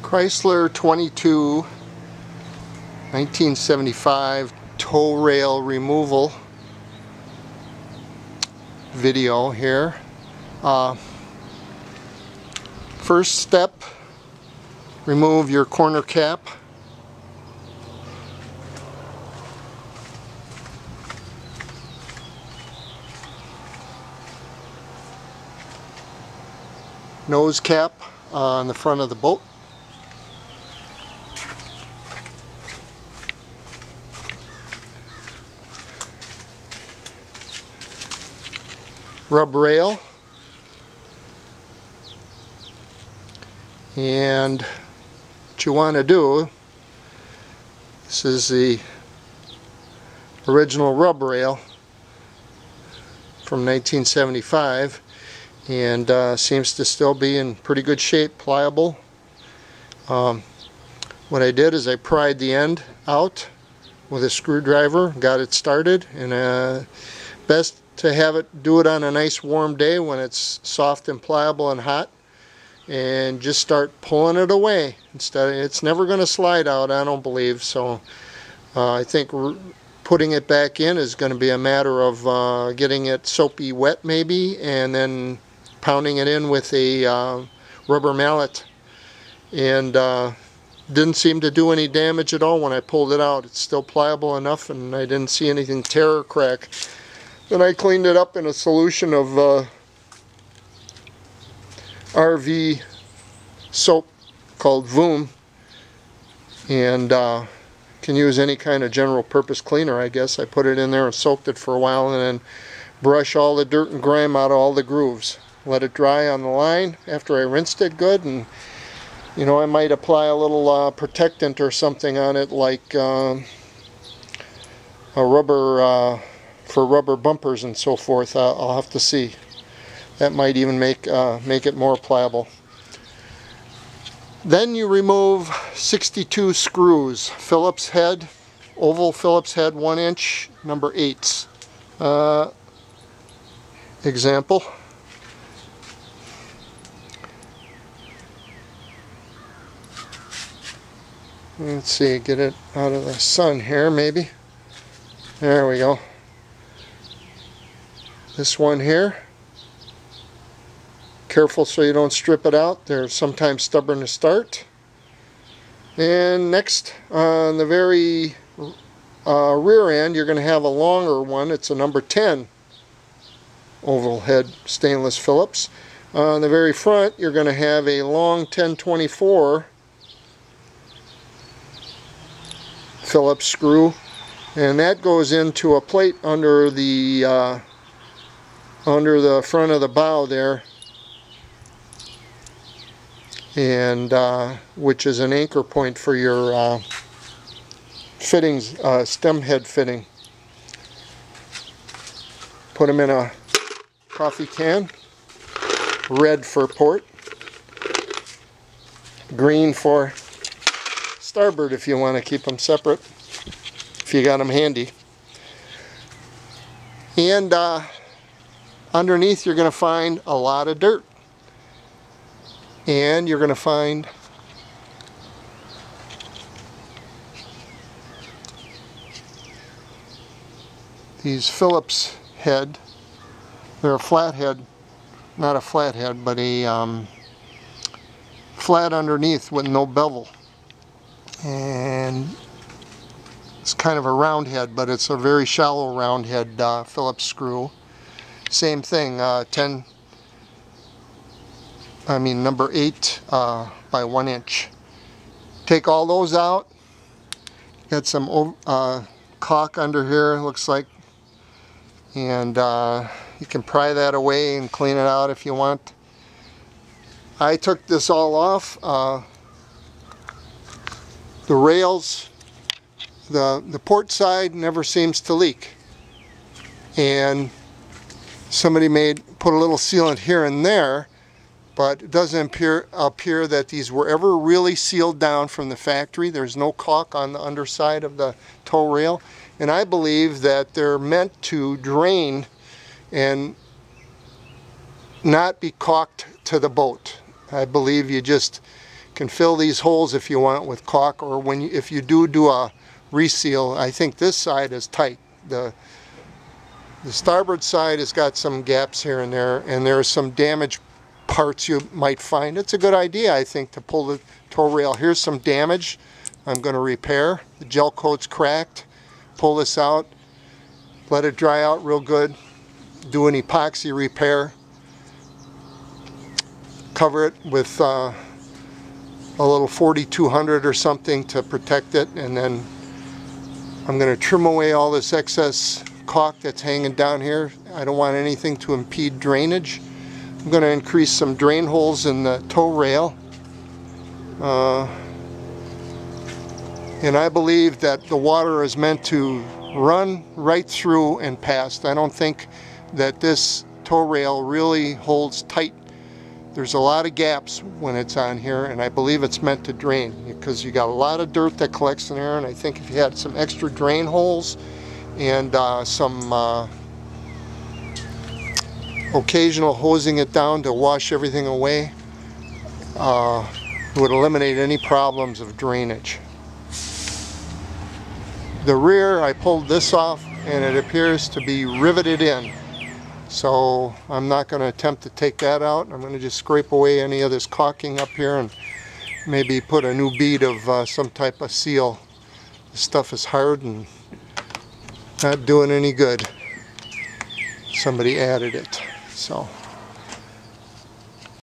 Chrysler 22 1975 tow rail removal video here. First step, remove your corner cap. Nose cap on the front of the boat. Rub rail. And what you want to do, this is the original rub rail from 1975, and seems to still be in pretty good shape, pliable. What I did is I pried the end out with a screwdriver, got it started, and best to do it on a nice warm day when it's soft and pliable and hot, and just start pulling it away. It's never going to slide out, I don't believe, so I think putting it back in is going to be a matter of getting it soapy wet maybe, and then pounding it in with a rubber mallet. And didn't seem to do any damage at all when I pulled it out. It's still pliable enough, and I didn't see anything tear or crack. Then I cleaned it up in a solution of RV soap called Voom, and can use any kind of general purpose cleaner, I guess. I put it in there and soaked it for a while, and then brush all the dirt and grime out of all the grooves. Let it dry on the line after I rinsed it good, and you know, I might apply a little protectant or something on it, like a rubber for rubber bumpers and so forth. I'll have to see. That might even make it more pliable. Then you remove 62 screws, Phillips head, oval Phillips head, 1 inch, number 8s. Example. Let's see, get it out of the sun here maybe. There we go. This one here. Careful so you don't strip it out. They're sometimes stubborn to start. And next, on the very rear end, you're going to have a longer one. It's a number 10 oval head stainless Phillips. On the very front, you're going to have a long 1024 Phillips screw, and that goes into a plate under the front of the bow there, and which is an anchor point for your fittings, stem head fitting. Put them in a coffee can, red for port, green for starboard if you want to keep them separate, if you got them handy. And underneath you're going to find a lot of dirt. And you're going to find these Phillips head. They're a flat head, not a flat head, but a flat underneath with no bevel. And it's kind of a round head, but it's a very shallow round head Phillips screw. Same thing, number 8 by 1 inch. Take all those out. Got some caulk under here, looks like, and you can pry that away and clean it out if you want. I took this all off. The rails, the port side never seems to leak, and somebody put a little sealant here and there, but it doesn't appear that these were ever really sealed down from the factory. There's no caulk on the underside of the tow rail, and I believe that they're meant to drain and not be caulked to the boat. I believe you just can fill these holes if you want with caulk, or if you do a reseal. I think this side is tight. The starboard side has got some gaps here and there are some damaged parts you might find. It's a good idea, I think, to pull the tow rail. Here's some damage I'm going to repair. The gel coat's cracked. Pull this out, let it dry out real good, do an epoxy repair, cover it with a little 4200 or something to protect it, and then I'm going to trim away all this excess caulk that's hanging down here. I don't want anything to impede drainage. I'm going to increase some drain holes in the tow rail. And I believe that the water is meant to run right through and past. I don't think that this tow rail really holds tight. There's a lot of gaps when it's on here, and I believe it's meant to drain because you got a lot of dirt that collects in there, and I think if you had some extra drain holes and some occasional hosing it down to wash everything away, it would eliminate any problems of drainage. The rear, I pulled this off and it appears to be riveted in. So I'm not going to attempt to take that out. I'm going to just scrape away any of this caulking up here and maybe put a new bead of some type of seal. This stuff is hard and not doing any good. Somebody added it. So